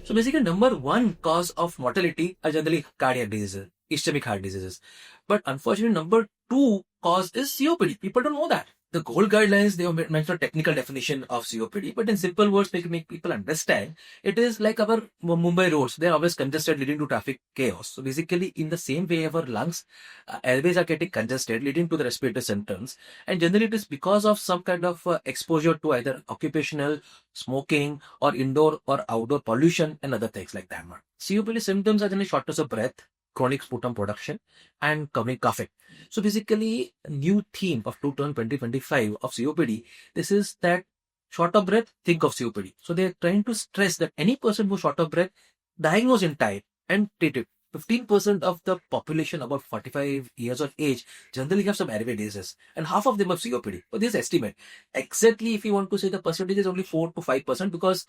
So basically, number one cause of mortality are generally cardiac diseases, ischemic heart diseases. But unfortunately, number two cause is COPD. People don't know that. The gold guidelines, they have mentioned a technical definition of COPD, but in simple words, make people understand, it is like our Mumbai roads. They're always congested, leading to traffic chaos. So basically, in the same way, our lungs, airways are getting congested, leading to the respiratory symptoms. And generally, it is because of some kind of exposure to either occupational, smoking, or indoor or outdoor pollution and other things like that. COPD symptoms are generally shortness of breath, chronic sputum production, and chronic coughing. So basically, a new theme of 2025 of COPD, this is that short of breath, think of COPD. So they're trying to stress that any person who's short of breath, diagnose in time and treat it. 15% of the population above 45 years of age generally have some airway diseases, and half of them have COPD. So this is estimate. Exactly, if you want to say, the percentage is only 4 to 5%, because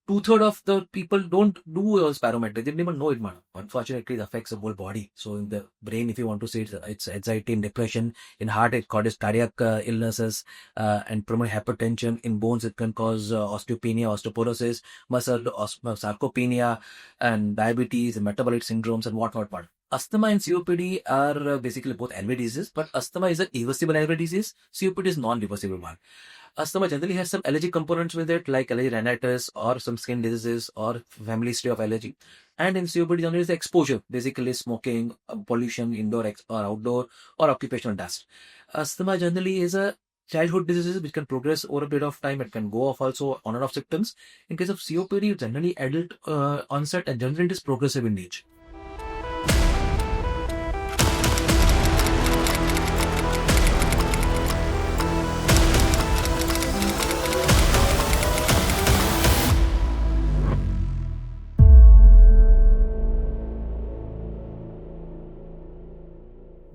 two-thirds of the people don't do spirometry. They don't even know it, man. Unfortunately, it affects the whole body. So in the brain, if you want to say, it's anxiety and depression. In heart, it causes cardiac illnesses and pulmonary hypertension. In bones, it can cause osteopenia, osteoporosis, muscle sarcopenia, and diabetes and metabolic syndromes and whatnot. Asthma and COPD are basically both airway diseases, but asthma is a reversible airway disease. COPD is non-reversible one. Asthma generally has some allergic components with it, like allergic rhinitis or some skin diseases or family history of allergy. And in COPD, generally is the exposure, basically smoking, pollution, indoor or outdoor, or occupational dust. Asthma generally is a childhood disease which can progress over a period of time. It can go off also on and off symptoms. In case of COPD, generally adult onset, and generally it is progressive in age.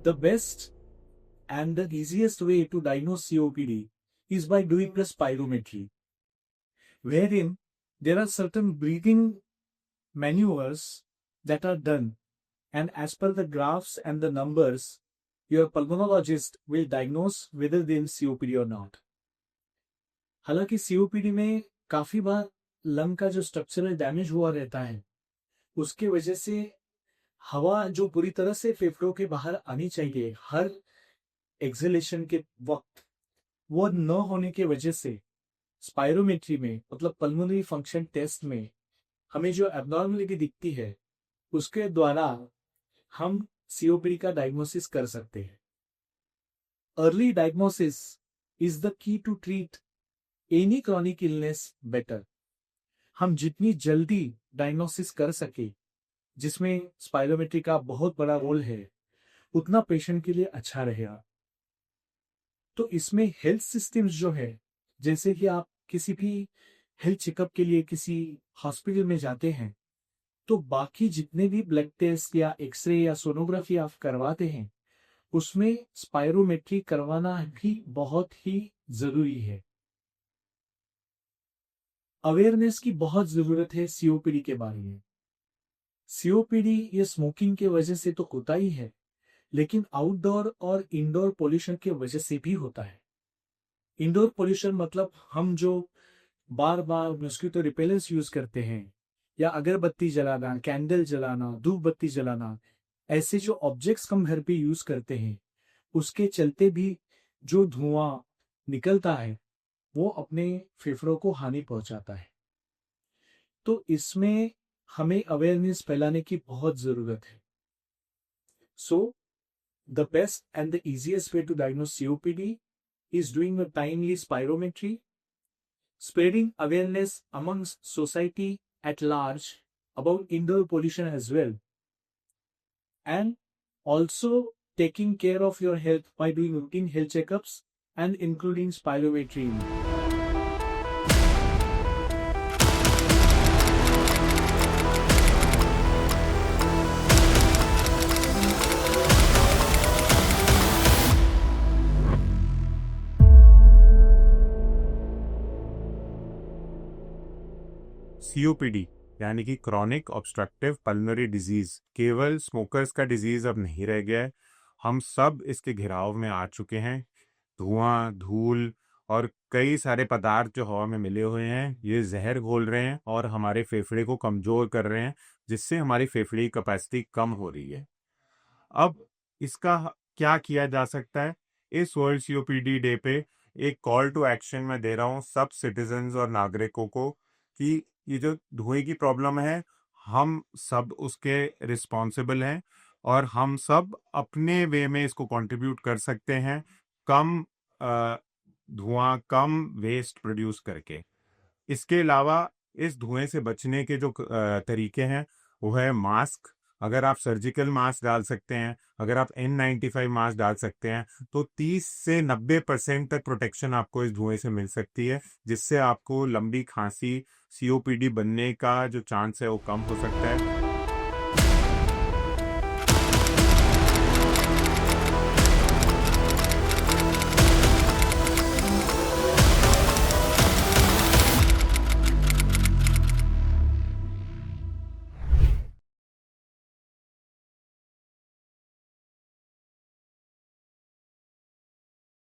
The best and the easiest way to diagnose COPD is by doing the spirometry, wherein there are certain breathing maneuvers that are done, and as per the graphs and the numbers, your pulmonologist will diagnose whether there is COPD or not. हालांकि COPD में काफी बार lung का जो structural damage हुआ रहता है, उसके वजह से हवा जो पूरी तरह से फेफड़ों के बाहर आनी चाहिए हर एक्सहेलेशन के वक्त, वो न होने के वजह से स्पायरोमेट्री में, मतलब पल्मोनरी फंक्शन टेस्ट में, हमें जो एब्नॉर्मलिटी दिखती है, उसके द्वारा हम सीओपीडी का डायग्नोसिस कर सकते हैं. Early diagnosis is the key to treat any chronic illness better. हम जितनी जल्दी डायग्नोसिस कर सके, जिसमें स्पायरोमेट्री का बहुत बड़ा रोल है, उतना पेशेंट के लिए अच्छा रहेगा. तो इसमें हेल्थ सिस्टम्स जो है, जैसे कि आप किसी भी हेल्थ चेकअप के लिए किसी हॉस्पिटल में जाते हैं, तो बाकी जितने भी ब्लड टेस्ट या एक्सरे या सोनोग्राफी आप करवाते हैं, उसमें स्पायरोमेट्री करवाना भी बहुत ही जरूरी है. अवेयरनेस की बहुत जरूरत है सीओपीडी के बारे में. सीओपीडी ये स्मोकिंग के वजह से तो होता ही है, लेकिन आउटडोर और इंडोर पोल्यूशन के वजह से भी होता है. इंडोर पोल्यूशन मतलब हम जो बार बार मॉस्किटो रिपेलेंस यूज करते हैं, या अगरबत्ती जलाना, कैंडल जलाना, धूप बत्ती जलाना, ऐसे जो ऑब्जेक्ट्स हम घर पे यूज करते हैं, उसके चलते भी जो धुआं निकलता है, वो अपने फेफड़ों को हानि पहुंचाता है. तो इसमें हमें अवेयरनेस फैलाने की बहुत जरूरत है. So the best and the easiest way to diagnose COPD is doing a timely spirometry, spreading awareness amongst society at large about indoor pollution as well, and also taking care of your health by doing routine health checkups and including spirometry. COPD यानी कि chronic obstructive pulmonary disease केवल smokers का disease अब नहीं रह गया है. हम सब इसके घेराव में आ चुके हैं. धुआं, धूल और कई सारे पदार्थ जो हवा में मिले हुए हैं ये जहर घोल रहे हैं और हमारे फेफड़े को कमज़ोर कर रहे हैं, जिससे हमारी फेफड़े की कैपेसिटी कम हो रही है। अब इसका क्या किया जा सकता है? इस वर्ल्ड सीओपीडी डे पे एक कॉल टू एक्शन मैं दे रहा हूँ सब सिटीजन्स और नागरिकों को कि ये जो धुएं की प्रॉब्लम है, हम सब उसके रिस्पॉन्सिबल हैं और हम सब अपने वे में इसको कंट्रीब्यूट कर सकते हैं, कम धुआं, कम वेस्ट प्रोड्यूस करके। इसके अलावा इस धुएं से बचने के जो तरीके हैं वो है मास्क। अगर आप सर्जिकल मास्क डाल सकते हैं, अगर आप N95 मास्क डाल सकते हैं, तो 30 से 90% तक प्रोटेक्शन आपको इस धुएं से मिल सकती है, जिससे आपको लंबी खांसी, सीओपीडी बनने का जो चांस है वो कम हो सकता है।